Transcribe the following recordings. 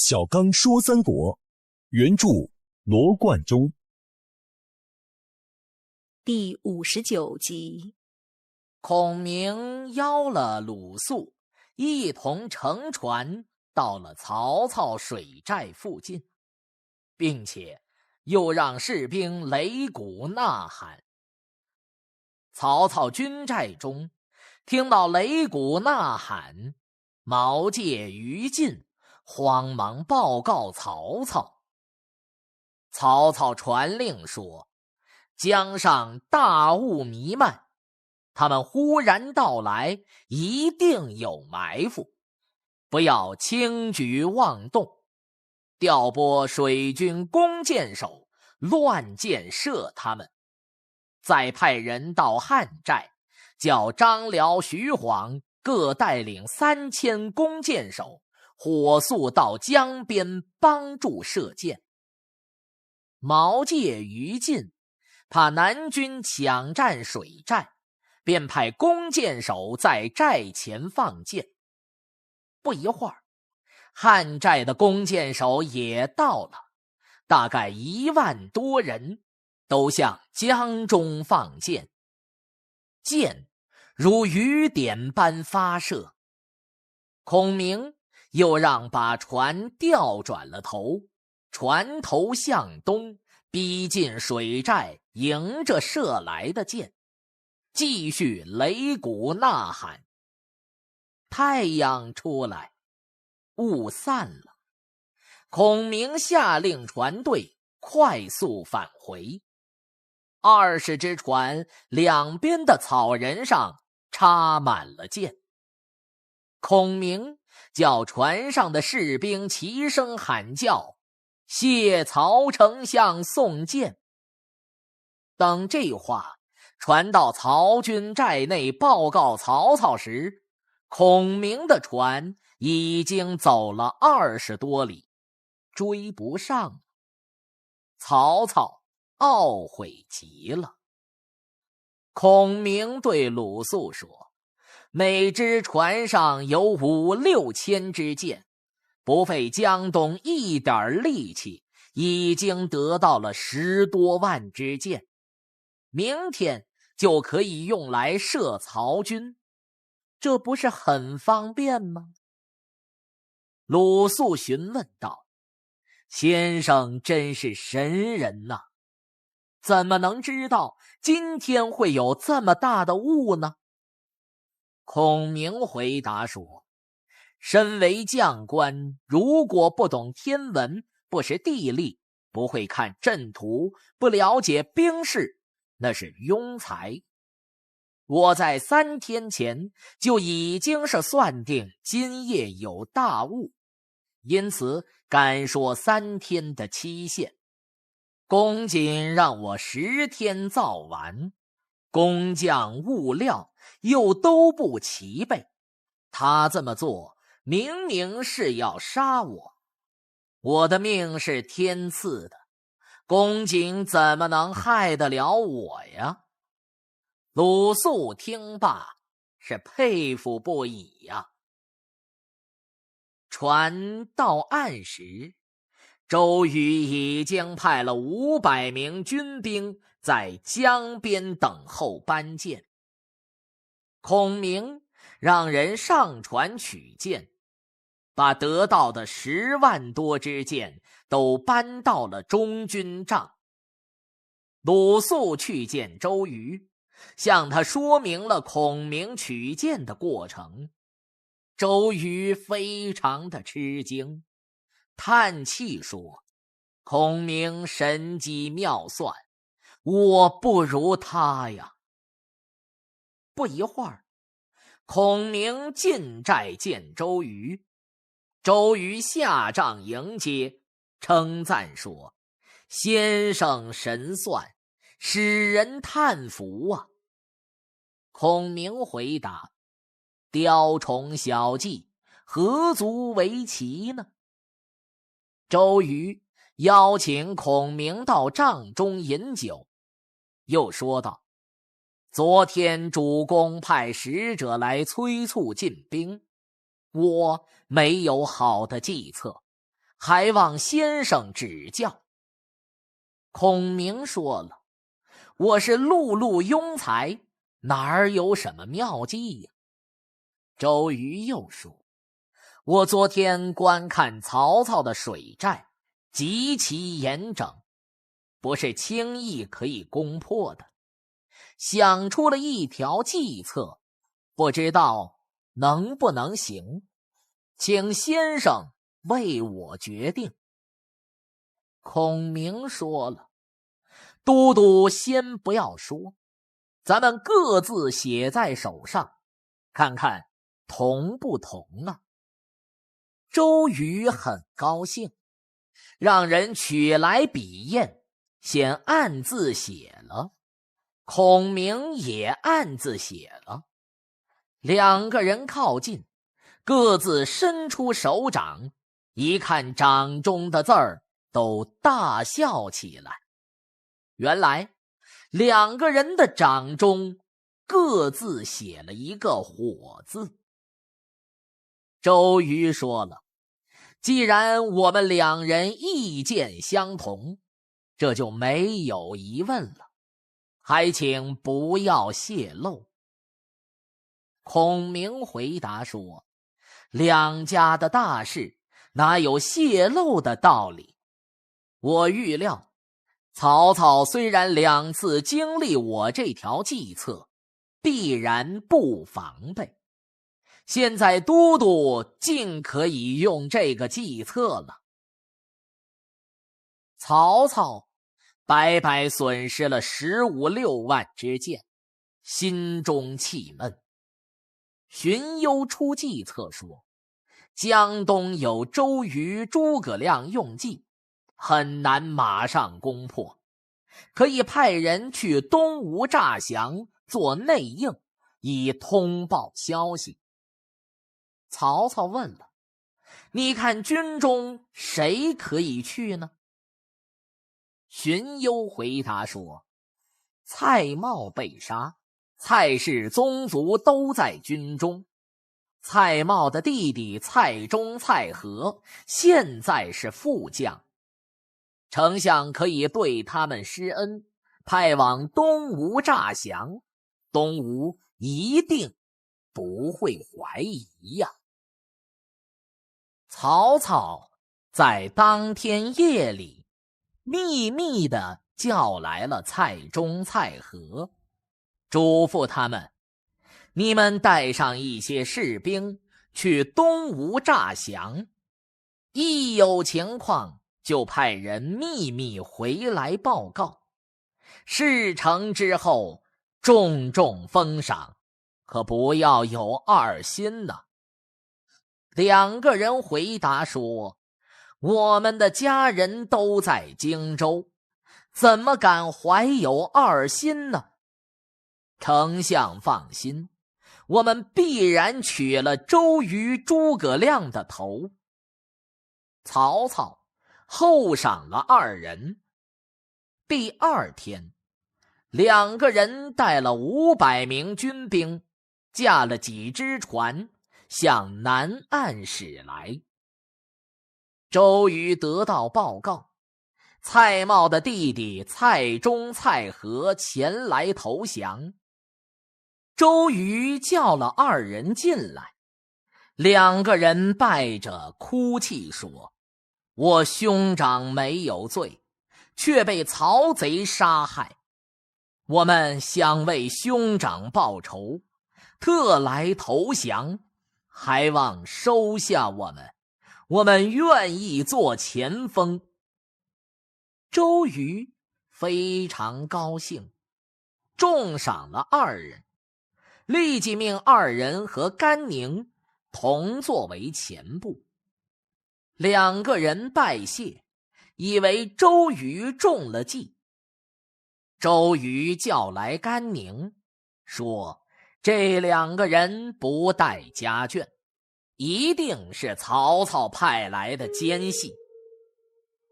小刚说三国，原著罗贯中。第59集。孔明邀了鲁肃一同乘船到了曹操水寨附近，并且又让士兵擂鼓呐喊。曹操军寨中听到擂鼓呐喊，毛玠、于禁慌忙报告曹操。曹操传令说，江上大雾弥漫，他们忽然到来，一定有埋伏，不要轻举妄动，调拨水军弓箭手乱箭射他们，再派人到汉寨，叫张辽、徐晃各带领3000弓箭手火速到江边帮助射箭。毛玠、于禁怕南军抢占水寨，便派弓箭手在寨前放箭。不一会儿，汉寨的弓箭手也到了，大概1万多人，都向江中放箭，箭如雨点般发射。孔明又让把船调转了头，船头向东，逼近水寨，迎着射来的箭，继续擂鼓呐喊。太阳出来，雾散了，孔明下令船队快速返回。20只船两边的草人上插满了箭。孔明叫船上的士兵齐声喊叫，谢曹丞相送箭。等这话传到曹军寨内报告曹操时，孔明的船已经走了20多里，追不上了。曹操懊悔极了。孔明对鲁肃说，每只船上有5、6千支箭，不费江东一点力气，已经得到了10多万支箭，明天就可以用来射曹军，这不是很方便吗？鲁肃询问道，先生真是神人呐，怎么能知道今天会有这么大的雾呢？孔明回答说，身为将官，如果不懂天文，不识地利，不会看阵图，不了解兵势，那是庸才。我在3天前就已经是算定今夜有大雾，因此敢说3天的期限。公瑾让我10天造完，工匠物料又都不齐备，他这么做明明是要杀我。我的命是天赐的，公瑾怎么能害得了我呀？鲁肃听罢是佩服不已呀。船到岸时，周瑜已经派了500名军兵在江边等候搬箭。孔明让人上船取箭，把得到的10万多支箭都搬到了中军帐。鲁肃去见周瑜，向他说明了孔明取箭的过程。周瑜非常的吃惊，叹气说，孔明神机妙算，我不如他呀。不一会儿，孔明进寨见周瑜，周瑜下帐迎接，称赞说，先生神算，使人叹服啊。孔明回答，雕虫小技，何足为奇呢？周瑜邀请孔明到帐中饮酒，又说道，昨天主公派使者来催促进兵，我没有好的计策，还望先生指教。孔明说了，我是碌碌庸才，哪儿有什么妙计呀？周瑜又说，我昨天观看曹操的水寨极其严整，不是轻易可以攻破的，想出了一条计策，不知道能不能行，请先生为我决定。孔明说了，都督先不要说，咱们各自写在手上，看看同不同啊？周瑜很高兴，让人取来笔砚，先暗自写了，孔明也暗自写了。两个人靠近，各自伸出手掌，一看掌中的字儿，都大笑起来。原来两个人的掌中各自写了一个火字。周瑜说了，既然我们两人意见相同，这就没有疑问了，还请不要泄露。孔明回答说，两家的大事哪有泄露的道理？我预料曹操虽然2次经历我这条计策，必然不防备，现在都督竟可以用这个计策了。曹操白白损失了15、16万之箭，心中气闷。荀攸出计策说，江东有周瑜、诸葛亮用计，很难马上攻破，可以派人去东吴诈降做内应，以通报消息。曹操问了，你看军中谁可以去呢？荀攸回答说，蔡瑁被杀，蔡氏宗族都在军中，蔡瑁的弟弟蔡中、蔡和现在是副将，丞相可以对他们施恩，派往东吴诈降，东吴一定不会怀疑呀。曹操在当天夜里秘密地叫来了蔡中、蔡和，嘱咐他们，你们带上一些士兵去东吴诈降，一有情况就派人秘密回来报告，事成之后重重封赏，可不要有二心呐。2个人回答说，我们的家人都在荆州，怎么敢怀有二心呢？丞相放心，我们必然取了周瑜、诸葛亮的头。曹操厚赏了2人。第2天，2个人带了500名军兵，驾了几只船，向南岸驶来。周瑜得到报告，蔡瑁的弟弟蔡中、蔡和前来投降。周瑜叫了2人进来，2个人拜着哭泣说，我兄长没有罪，却被曹贼杀害，我们想为兄长报仇，特来投降，还望收下我们，我们愿意做前锋。周瑜非常高兴，重赏了2人，立即命2人和甘宁同作为前部。2个人拜谢，以为周瑜中了计。周瑜叫来甘宁，说这2个人不带家眷，一定是曹操派来的奸细。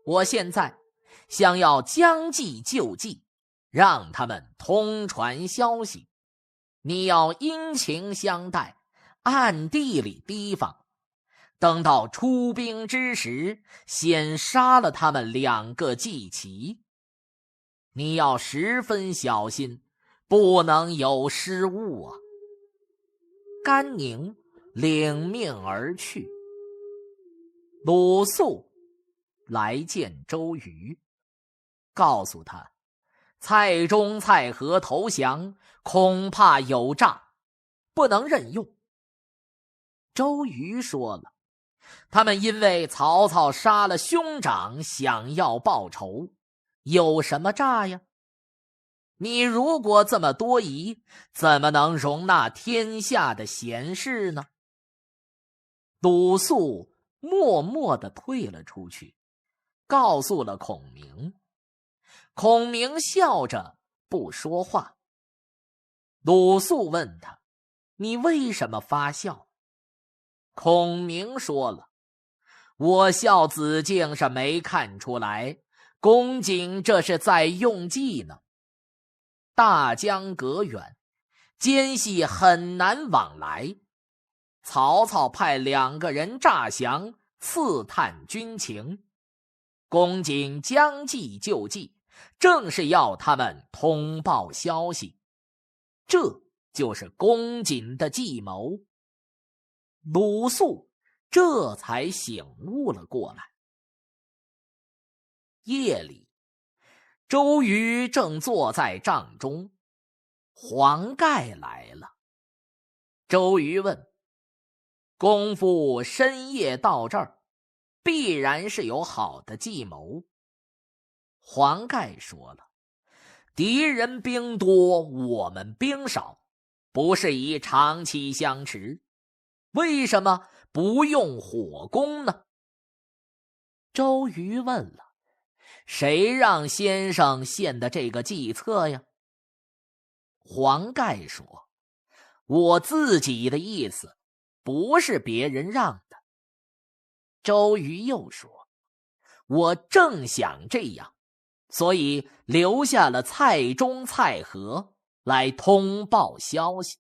我现在想要将计就计，让他们通传消息，你要殷勤相待，暗地里提防，等到出兵之时，先杀了他们2个祭旗。你要十分小心，不能有失误啊。”甘宁领命而去。鲁肃来见周瑜，告诉他蔡中、蔡和投降，恐怕有诈，不能任用。周瑜说了，他们因为曹操杀了兄长，想要报仇，有什么诈呀？你如果这么多疑，怎么能容纳天下的贤士呢？鲁肃默默地退了出去，告诉了孔明。孔明笑着不说话。鲁肃问他：“你为什么发笑？”孔明说了：“我笑子敬是没看出来，公瑾这是在用计呢。大江隔远，奸细很难往来。曹操派2个人诈降，刺探军情。公瑾将计就计，正是要他们通报消息。这就是公瑾的计谋。”鲁肃这才醒悟了过来。夜里，周瑜正坐在帐中，黄盖来了。周瑜问：“公父深夜到这儿，必然是有好的计谋。”黄盖说了：“敌人兵多，我们兵少，不适宜长期相持，为什么不用火攻呢？”周瑜问了：“谁让先生献的这个计策呀？”黄盖说：“我自己的意思，不是别人让的。”周瑜又说：“我正想这样，所以留下了蔡中、蔡和来通报消息。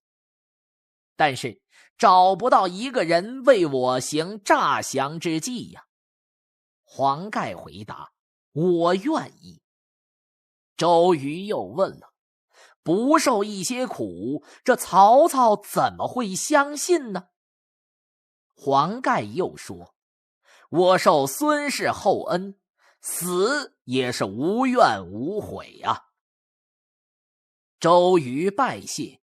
但是找不到一个人为我行诈降之计呀。”黄盖回答：“我愿意。”周瑜又问了：“不受一些苦，这曹操怎么会相信呢？”黄盖又说：“我受孙氏厚恩，死也是无怨无悔啊。”周瑜拜谢：“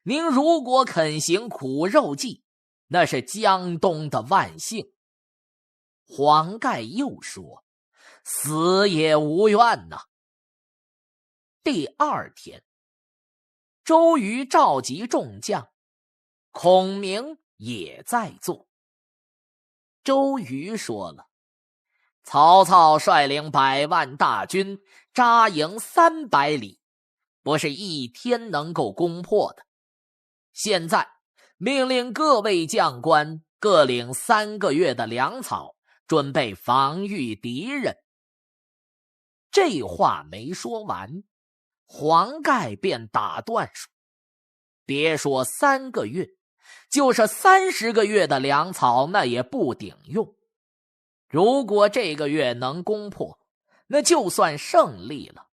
您如果肯行苦肉计，那是江东的万幸。”黄盖又说：“死也无怨呐。”第2天，周瑜召集众将，孔明也在座。周瑜说了：“曹操率领100万大军扎营300里，不是一天能够攻破的。现在命令各位将官各领3个月的粮草，准备防御敌人。”这话没说完，黄盖便打断说：“别说3个月，就是30个月的粮草，那也不顶用。如果这个月能攻破，那就算胜利了；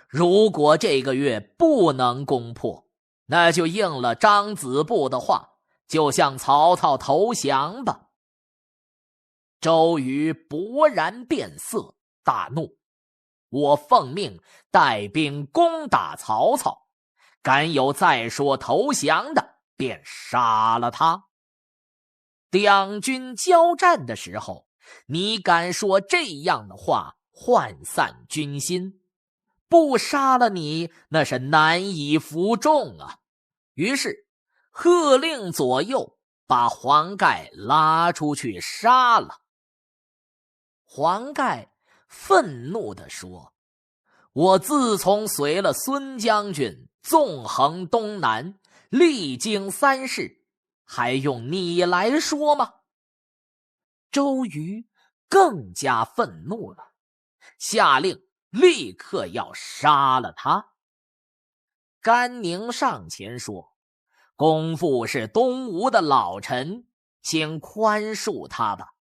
如果这个月不能攻破，那就应了张子布的话，就向曹操投降吧。”周瑜勃然变色，大怒：“我奉命带兵攻打曹操，敢有再说投降的，便杀了他。两军交战的时候，你敢说这样的话，涣散军心？不杀了你，那是难以服众啊！”于是喝令左右把黄盖拉出去杀了。黄盖愤怒地说：“我自从随了孙将军纵横东南，历经3世，还用你来说吗？”周瑜更加愤怒了，下令立刻要杀了他。甘宁上前说：“公父是东吴的老臣，请宽恕他吧。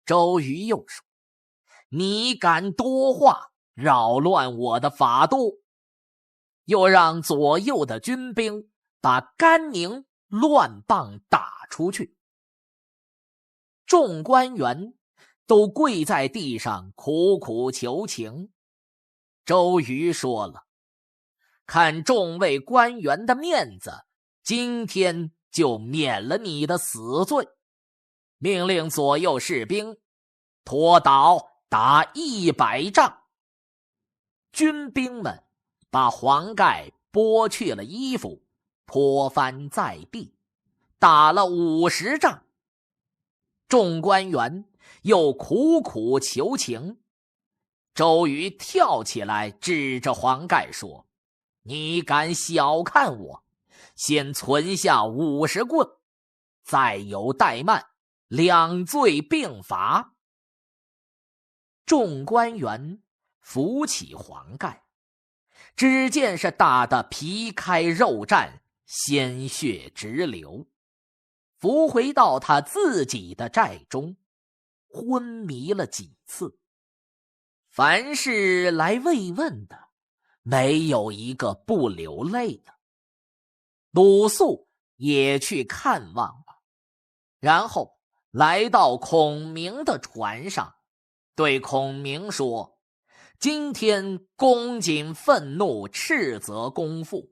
周瑜又说：你敢多话，扰乱我的法度。又让左右的军兵把甘宁乱棒打出去。众官员都跪在地上苦苦求情。周瑜说了：看众位官员的面子，今天就免了你的死罪。命令左右士兵拖倒打100仗。军兵们把黄盖剥去了衣服，拖翻在地，打了50仗。众官员又苦苦求情。周瑜跳起来指着黄盖说：你敢小看我，先存下50棍，再有怠慢，2罪并罚。众官员扶起黄盖，只见是打得皮开肉绽，鲜血直流，扶回到他自己的寨中，昏迷了几次。凡是来慰问的，没有一个不流泪的。鲁肃也去看望了，然后来到孔明的船上，对孔明说：今天公瑾愤怒斥责公父，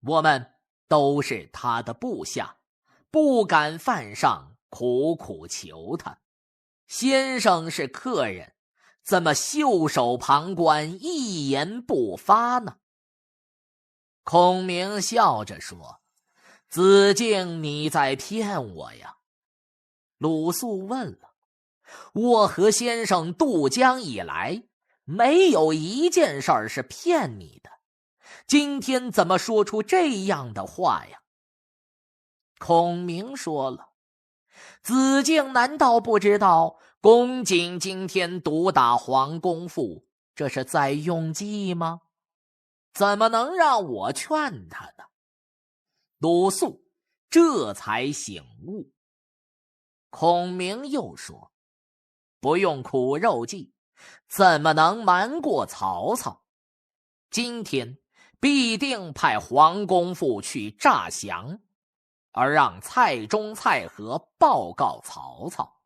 我们都是他的部下，不敢犯上，苦苦求他。先生是客人，怎么袖手旁观，一言不发呢？孔明笑着说：子敬，你在骗我呀。鲁肃问了：我和先生渡江以来，没有一件事儿是骗你的，今天怎么说出这样的话呀？孔明说了：子敬难道不知道公瑾今天毒打黄公父，这是在用计吗？怎么能让我劝他呢？鲁肃这才醒悟。孔明又说：不用苦肉计，怎么能瞒过曹操？今天必定派黄公父去诈降，而让蔡中、蔡和报告曹操。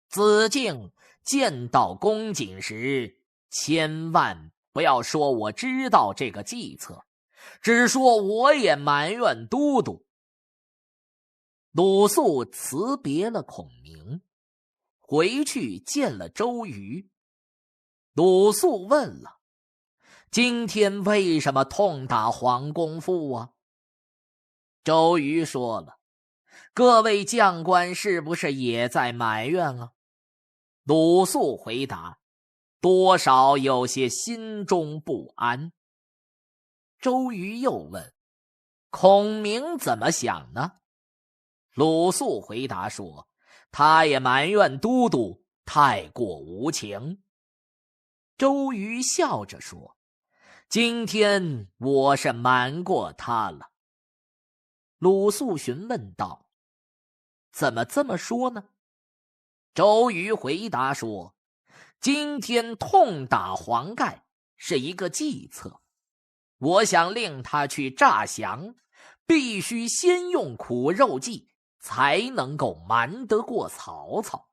子敬见到公瑾时，千万不要说我知道这个计策，只说我也埋怨都督。鲁肃辞别了孔明，回去见了周瑜。鲁肃问了：今天为什么痛打黄公父啊？周瑜说了：各位将官是不是也在埋怨啊？鲁肃回答：多少有些心中不安。周瑜又问：孔明怎么想呢？鲁肃回答说：他也埋怨都督太过无情。周瑜笑着说：今天我是瞒过他了。鲁肃询问道：怎么这么说呢？周瑜回答说：今天痛打黄盖是一个计策，我想令他去诈降，必须先用苦肉计，才能够瞒得过曹操，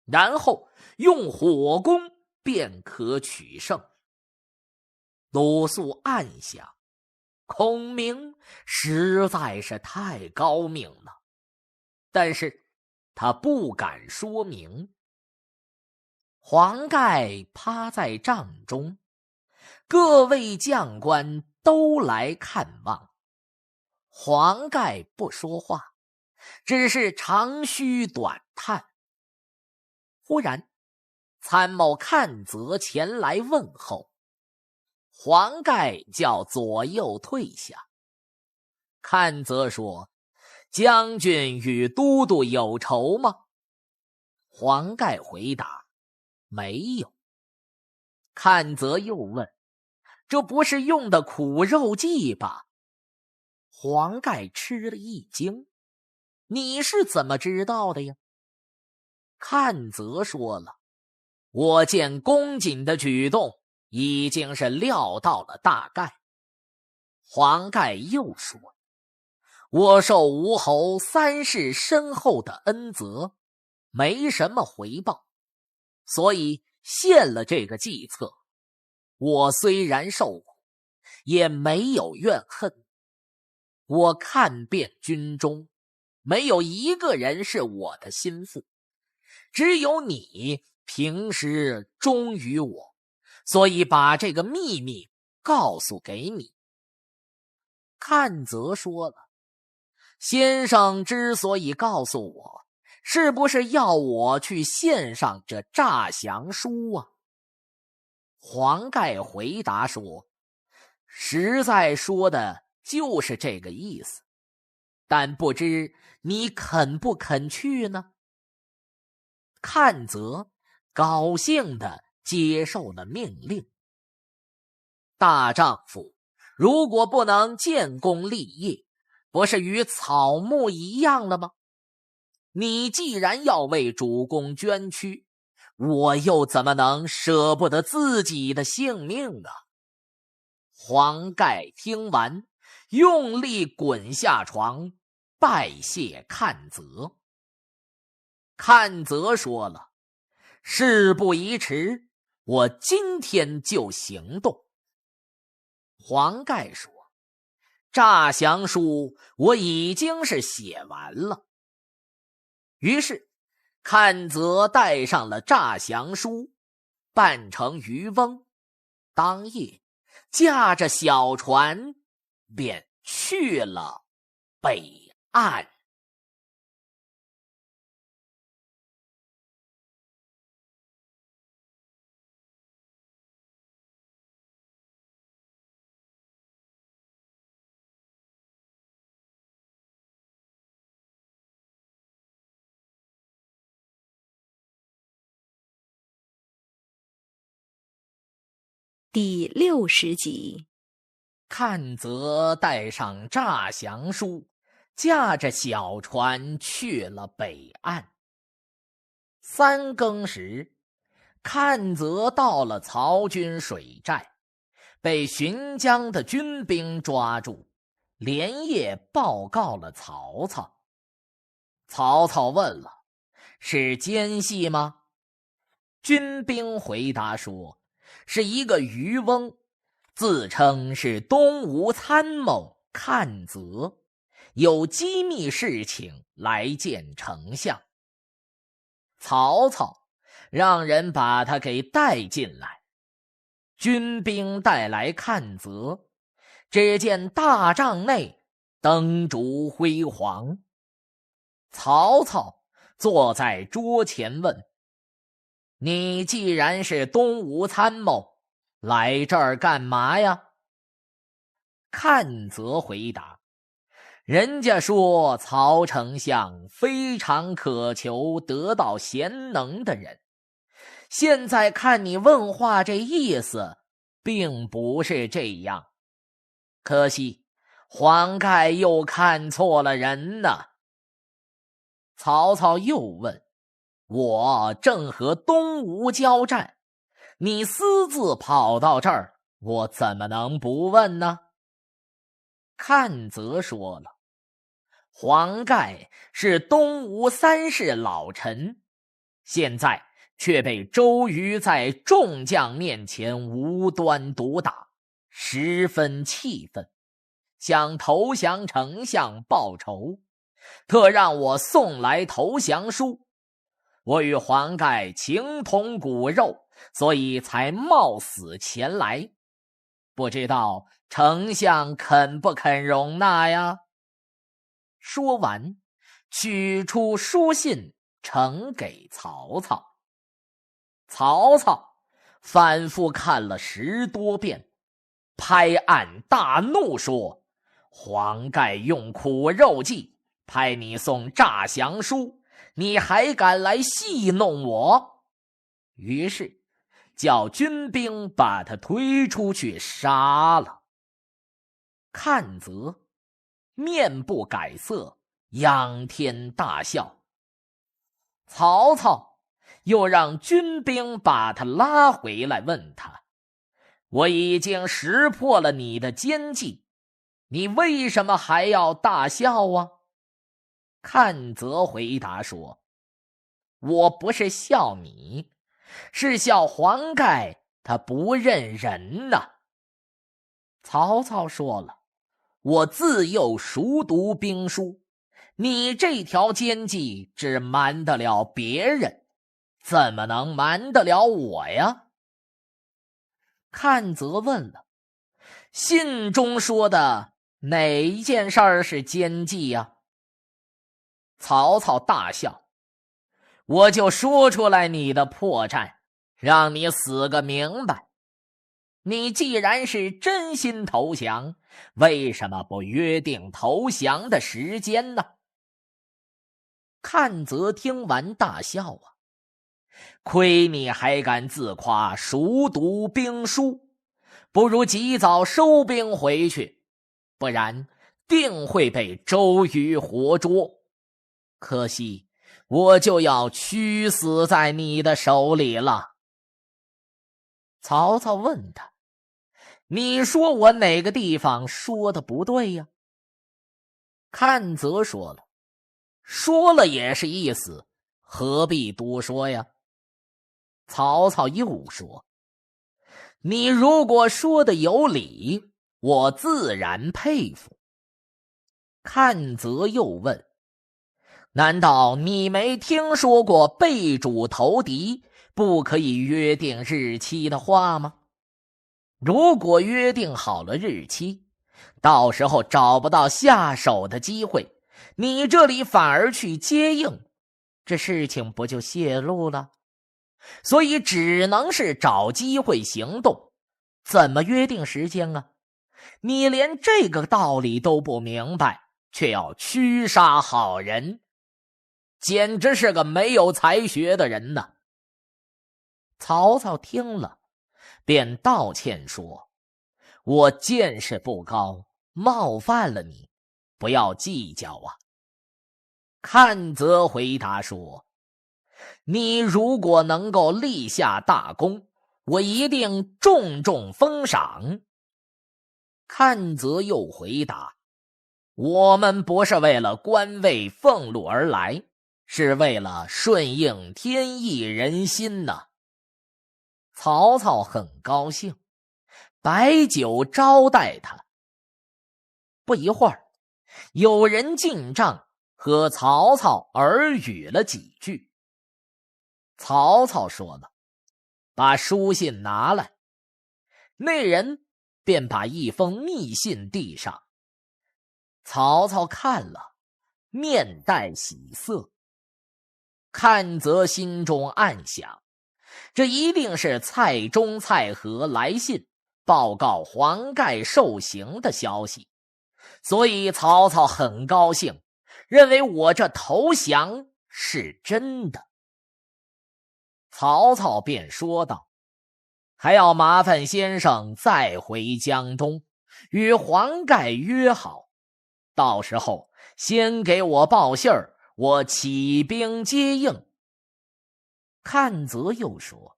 然后用火攻便可取胜。鲁肃暗想，孔明实在是太高明了，但是他不敢说明。黄盖趴在帐中，各位将官都来看望。黄盖不说话，只是长吁短叹。忽然参谋阚泽前来问候，黄盖叫左右退下。阚泽说：将军与都督有仇吗？黄盖回答：没有。阚泽又问：这不是用的苦肉计吧？黄盖吃了一惊，你是怎么知道的呀？阚泽说了，我见公瑾的举动已经是料到了大概。黄盖又说，我受吴侯3世深厚的恩泽，没什么回报，所以献了这个计策。我虽然受苦，也没有怨恨。我看遍军中，没有一个人是我的心腹，只有你平时忠于我，所以把这个秘密告诉给你。阚泽说了，先生之所以告诉我，是不是要我去献上这诈降书啊？黄盖回答说，实在说的就是这个意思，但不知你肯不肯去呢？阚泽高兴地接受了命令。大丈夫如果不能建功立业，不是与草木一样了吗？你既然要为主公捐躯，我又怎么能舍不得自己的性命啊？黄盖听完，用力滚下床，拜谢阚泽。阚泽说了，事不宜迟，我今天就行动。黄盖说，诈降书我已经是写完了。于是阚泽带上了诈降书，扮成渔翁，当夜驾着小船便去了北岸。第60集。阚泽带上诈降书，驾着小船去了北岸。3更时，阚泽到了曹军水寨，被寻江的军兵抓住，连夜报告了曹操。曹操问了，是奸细吗？军兵回答说，是一个渔翁，自称是东吴参谋阚泽，有机密事情来见丞相。曹操让人把他给带进来。军兵带来阚泽，只见大帐内灯烛辉煌。曹操坐在桌前问，你既然是东吴参谋，来这儿干嘛呀？阚泽回答，人家说曹丞相非常渴求得到贤能的人，现在看你问话这意思并不是这样，可惜黄盖又看错了人呢。曹操又问，我正和东吴交战，你私自跑到这儿，我怎么能不问呢？阚泽说了，黄盖是东吴3世老臣，现在却被周瑜在众将面前无端毒打，十分气愤，想投降丞相报仇，特让我送来投降书。我与黄盖情同骨肉，所以才冒死前来，不知道丞相肯不肯容纳呀？说完，取出书信呈给曹操。曹操反复看了10多遍，拍案大怒说，黄盖用苦肉计派你送诈降书，你还敢来戏弄我？于是叫军兵把他推出去杀了。阚泽面不改色，仰天大笑。曹操又让军兵把他拉回来，问他：我已经识破了你的奸计，你为什么还要大笑啊？阚泽回答说：我不是笑你，是笑黄盖他不认人呐。曹操说了：我自幼熟读兵书，你这条奸计只瞒得了别人，怎么能瞒得了我呀？阚泽问了：信中说的哪一件事儿是奸计呀？曹操大笑：我就说出来你的破绽，让你死个明白。你既然是真心投降，为什么不约定投降的时间呢？阚泽听完大笑啊，亏你还敢自夸熟读兵书，不如及早收兵回去，不然定会被周瑜活捉。可惜我就要屈死在你的手里了。曹操问他：你说我哪个地方说的不对呀？阚泽说了：说了也是意思，何必多说呀？曹操又说：你如果说的有理，我自然佩服。阚泽又问：难道你没听说过背主投敌不可以约定日期的话吗？如果约定好了日期，到时候找不到下手的机会，你这里反而去接应，这事情不就泄露了？所以只能是找机会行动，怎么约定时间啊？你连这个道理都不明白，却要驱杀好人，简直是个没有才学的人呐！曹操听了，便道歉说：我见识不高，冒犯了你，不要计较啊。阚泽回答说：你如果能够立下大功，我一定重重封赏。阚泽又回答：我们不是为了官位俸禄而来，是为了顺应天意人心呐。曹操很高兴，摆酒招待他。不一会儿，有人进帐和曹操耳语了几句。曹操说了：把书信拿来。那人便把一封密信递上。曹操看了，面带喜色。阚泽心中暗想，这一定是蔡中、蔡和来信报告黄盖受刑的消息，所以曹操很高兴，认为我这投降是真的。曹操便说道：还要麻烦先生再回江东，与黄盖约好，到时候先给我报信儿，我起兵接应。阚泽又说：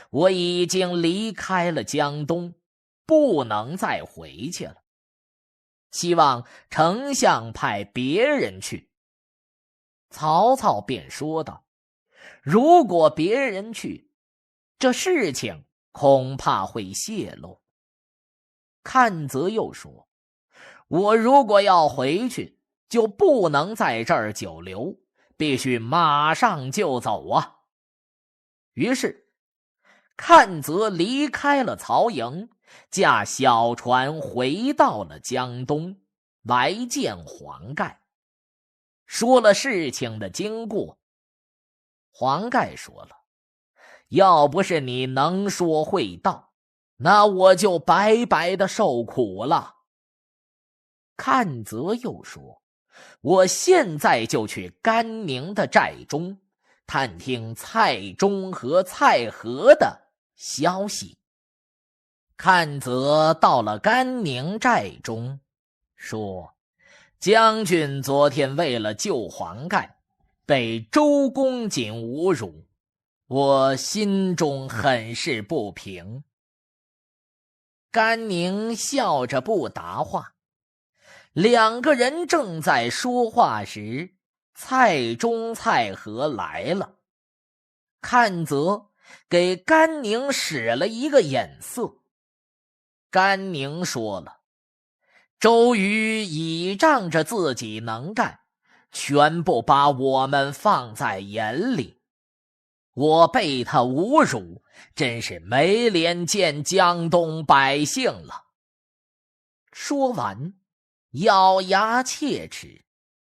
我已经离开了江东，不能再回去了，希望丞相派别人去。曹操便说道：如果别人去，这事情恐怕会泄露。阚泽又说：我如果要回去，就不能在这儿久留，必须马上就走啊。于是阚泽离开了曹营，驾小船回到了江东，来见黄盖，说了事情的经过。黄盖说了：要不是你能说会道，那我就白白的受苦了。阚泽又说：我现在就去甘宁的寨中，探听蔡中和蔡和的消息。阚泽到了甘宁寨中，说：将军昨天为了救黄盖，被周公瑾侮辱，我心中很是不平。”甘宁笑着不答话。两个人正在说话时，蔡中、蔡和来了。阚泽给甘宁使了一个眼色。甘宁说了：“周瑜倚仗着自己能干，全部把我们放在眼里。我被他侮辱，真是没脸见江东百姓了。”说完，咬牙切齿，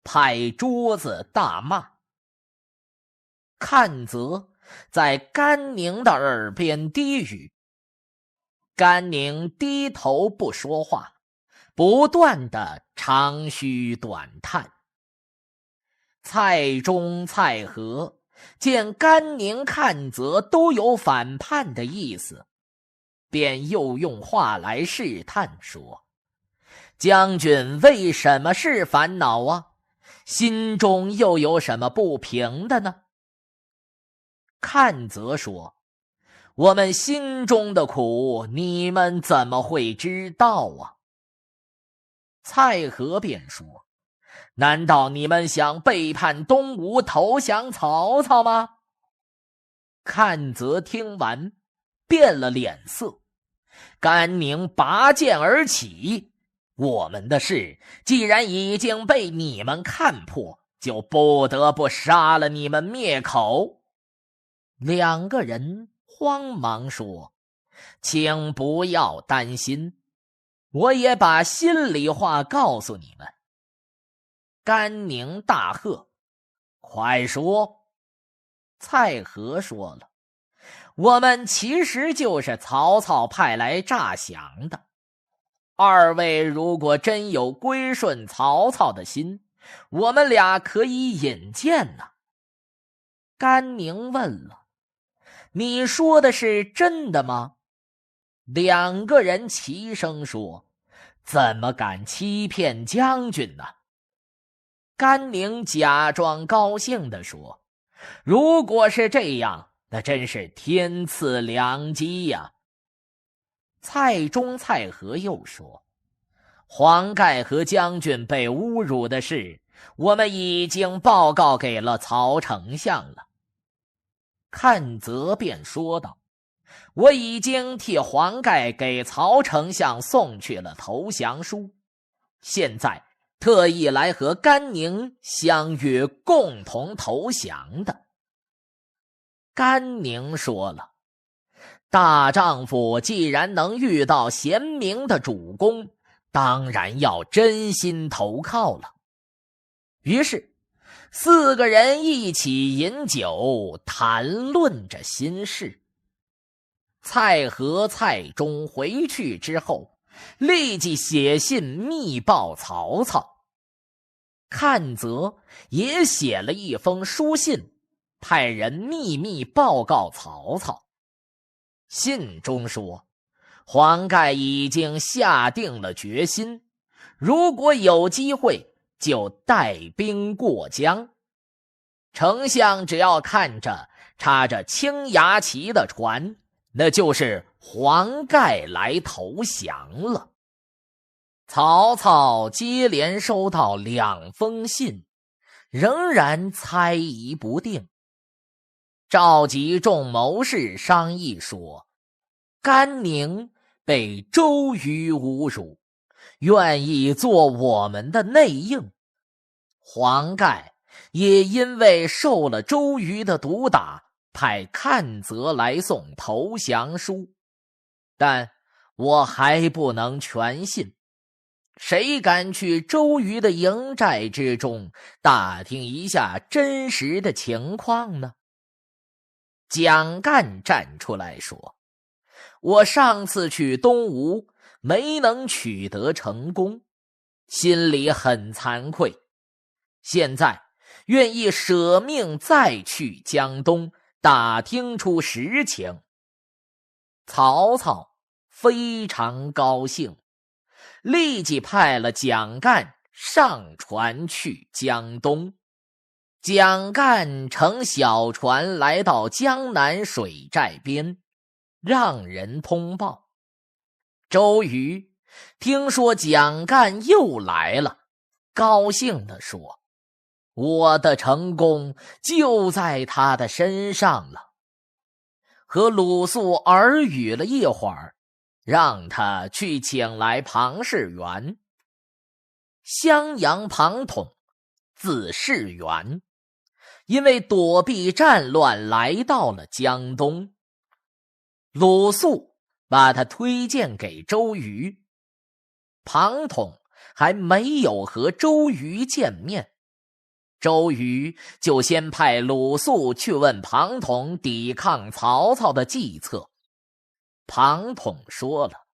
拍桌子大骂。阚泽在甘宁的耳边低语，甘宁低头不说话，不断的长吁短叹。蔡中、蔡和见甘宁、阚泽都有反叛的意思，便又用话来试探说：“将军为什么是烦恼啊？心中又有什么不平的呢？”阚泽说：“我们心中的苦，你们怎么会知道啊？”蔡和便说：“难道你们想背叛东吴，投降曹操吗？”阚泽听完，变了脸色。甘宁拔剑而起：“我们的事既然已经被你们看破，就不得不杀了你们灭口。”两个人慌忙说：“请不要担心，我也把心里话告诉你们。”甘宁大喝：“快说！”蔡和说了：“我们其实就是曹操派来诈降的。二位如果真有归顺曹操的心，我们俩可以引荐呢。”甘宁问了：“你说的是真的吗？”两个人齐声说：“怎么敢欺骗将军呢？”甘宁假装高兴地说：“如果是这样，那真是天赐良机呀。”蔡中、蔡和又说：“黄盖和将军被侮辱的事，我们已经报告给了曹丞相了。”阚泽便说道：“我已经替黄盖给曹丞相送去了投降书，现在特意来和甘宁相约共同投降的。”甘宁说了：“大丈夫既然能遇到贤明的主公，当然要真心投靠了。”于是四个人一起饮酒，谈论着心事。蔡和、蔡中回去之后，立即写信密报曹操。阚泽也写了一封书信，派人秘密报告曹操。信中说，黄盖已经下定了决心，如果有机会就带兵过江。丞相只要看着插着青牙旗的船，那就是黄盖来投降了。曹操接连收到2封信，仍然猜疑不定，召集众谋士商议说，甘宁被周瑜侮辱，愿意做我们的内应。黄盖也因为受了周瑜的毒打，派阚泽来送投降书，但我还不能全信。谁敢去周瑜的营寨之中打听一下真实的情况呢？蒋干站出来说，我上次去东吴没能取得成功，心里很惭愧，现在愿意舍命再去江东打听出实情。曹操非常高兴，立即派了蒋干上船去江东。蒋干乘小船来到江南水寨边，让人通报。周瑜听说蒋干又来了，高兴地说：我的成功就在他的身上了。和鲁肃耳语了一会儿，让他去请来庞士元。襄阳庞统，字士元，因为躲避战乱来到了江东。鲁肃把他推荐给周瑜。庞统还没有和周瑜见面，周瑜就先派鲁肃去问庞统抵抗曹操的计策。庞统说了，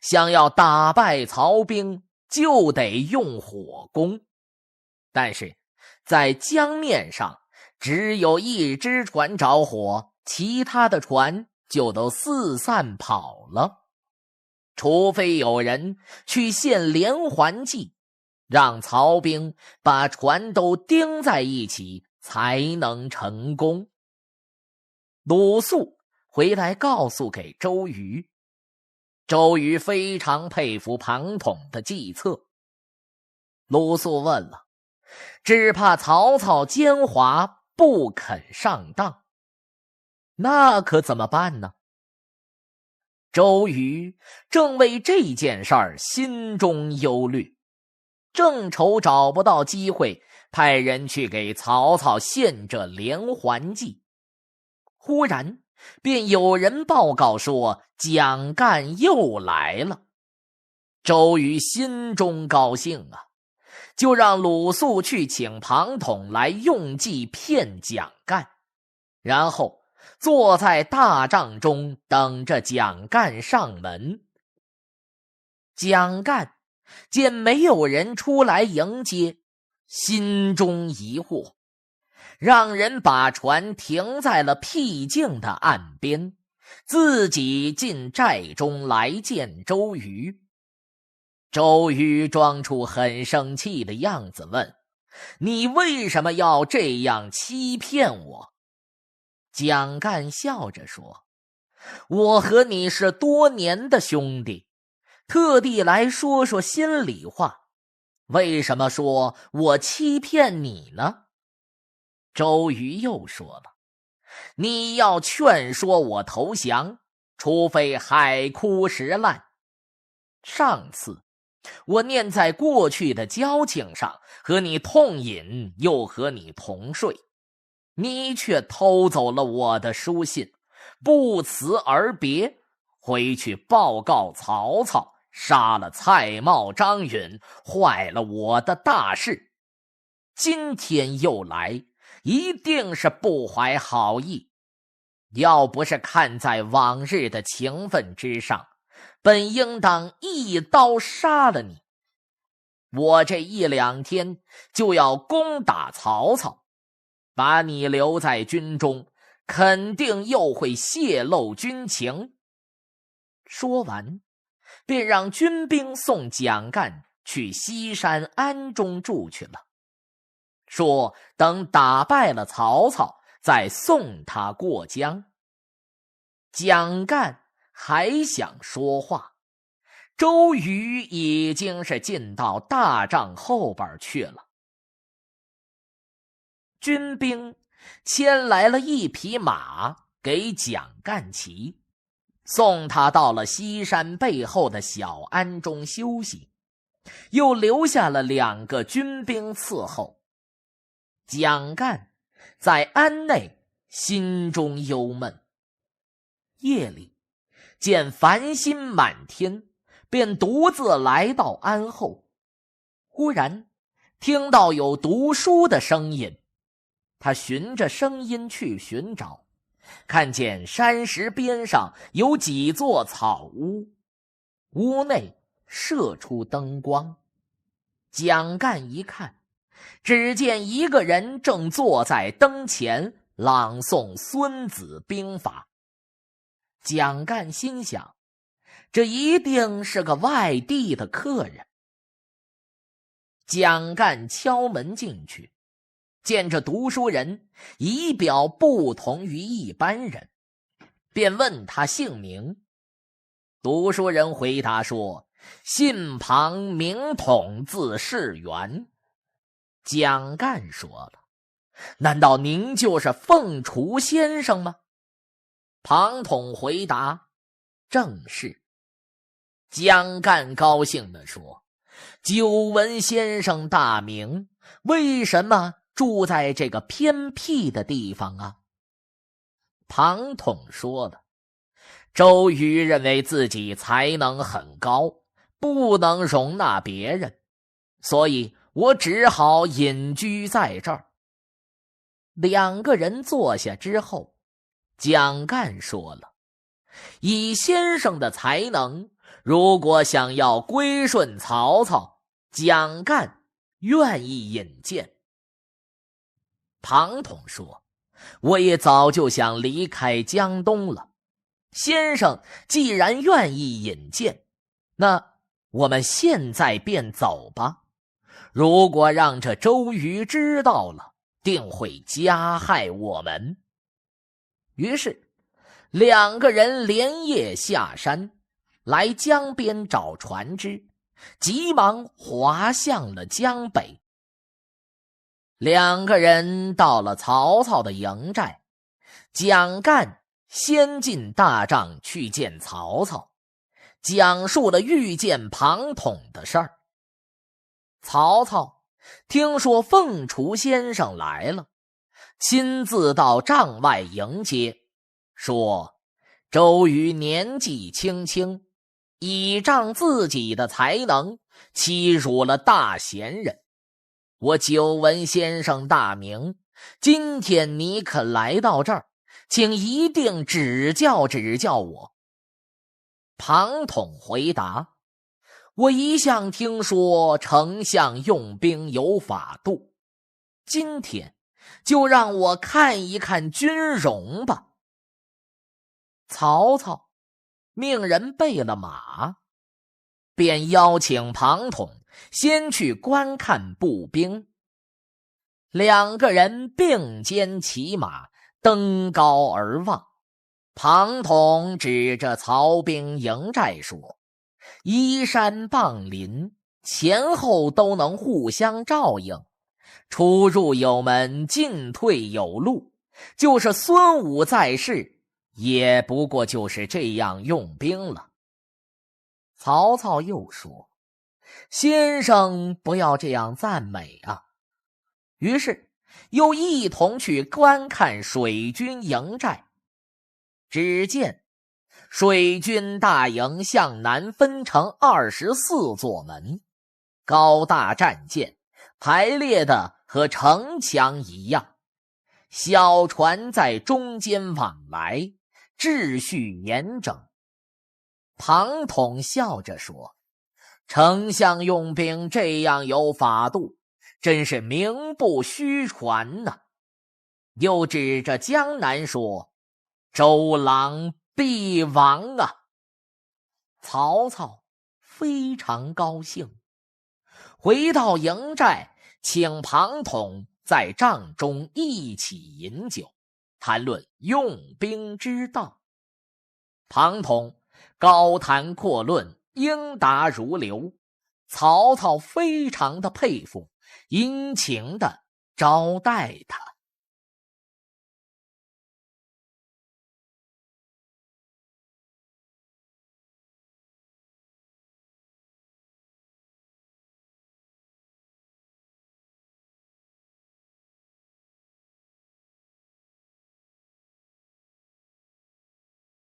想要打败曹兵就得用火攻，但是在江面上只有一只船着火，其他的船就都四散跑了。除非有人去献连环计，让曹兵把船都钉在一起，才能成功。鲁肃回来告诉给周瑜，周瑜非常佩服庞统的计策。鲁肃问了，只怕曹操奸猾，不肯上当，那可怎么办呢？周瑜正为这件事儿心中忧虑，正愁找不到机会派人去给曹操献这连环计，忽然便有人报告说蒋干又来了。周瑜心中高兴啊，就让鲁肃去请庞统来用计骗蒋干，然后坐在大帐中等着蒋干上门。蒋干见没有人出来迎接，心中疑惑，让人把船停在了僻静的岸边，自己进寨中来见周瑜。周瑜装出很生气的样子问：你为什么要这样欺骗我？蒋干笑着说：我和你是多年的兄弟，特地来说说心里话，为什么说我欺骗你呢？周瑜又说了：你要劝说我投降，除非海枯石烂。上次我念在过去的交情上，和你痛饮，又和你同睡，你却偷走了我的书信，不辞而别，回去报告曹操，杀了蔡瑁、张允，坏了我的大事。今天又来，一定是不怀好意。要不是看在往日的情分之上，本应当一刀杀了你。我这一两天就要攻打曹操，把你留在军中，肯定又会泄露军情。说完，便让军兵送蒋干去西山庵中住去了，说等打败了曹操，再送他过江。蒋干还想说话，周瑜已经是进到大帐后边去了。军兵牵来了一匹马给蒋干骑，送他到了西山背后的小庵中休息，又留下了2个军兵伺候。蒋干在庵内心中忧闷，夜里见繁星满天，便独自来到庵后。忽然听到有读书的声音，他循着声音去寻找，看见山石边上有几座草屋，屋内射出灯光。蒋干一看，只见一个人正坐在灯前朗诵《孙子兵法》。蒋干心想，这一定是个外地的客人。蒋干敲门进去，见这读书人仪表不同于一般人，便问他姓名。读书人回答说：姓庞，名统，字士元。蒋干说了：难道您就是凤雏先生吗？庞统回答：正是。蒋干高兴地说：久闻先生大名，为什么住在这个偏僻的地方啊？庞统说了：周瑜认为自己才能很高，不能容纳别人，所以我只好隐居在这儿。两个人坐下之后，蒋干说了：以先生的才能，如果想要归顺曹操，蒋干愿意引荐。庞统说：我也早就想离开江东了，先生既然愿意引荐，那我们现在便走吧。如果让这周瑜知道了，定会加害我们。于是两个人连夜下山，来江边找船只，急忙划向了江北。两个人到了曹操的营寨，蒋干先进大帐去见曹操，讲述了遇见庞统的事儿。曹操听说凤雏先生来了，亲自到帐外迎接，说周瑜年纪轻轻，倚仗自己的才能欺辱了大贤人，我久闻先生大名，今天你肯来到这儿，请一定指教指教我。庞统回答：我一向听说丞相用兵有法度，今天就让我看一看军容吧。曹操命人备了马，便邀请庞统先去观看步兵。两个人并肩骑马，登高而望。庞统指着曹兵营寨说：依山傍林，前后都能互相照应，出入有门，进退有路，就是孙武在世，也不过就是这样用兵了。曹操又说：先生不要这样赞美啊。于是又一同去观看水军营寨。只见水军大营向南分成24座门，高大战舰排列的和城墙一样，小船在中间往来，秩序严整。庞统笑着说：丞相用兵这样有法度，真是名不虚传呐。又指着江南说：周郎必亡啊！曹操非常高兴，回到营寨，请庞统在帐中一起饮酒，谈论用兵之道。庞统高谈阔论，应答如流，曹操非常的佩服，殷勤的招待他。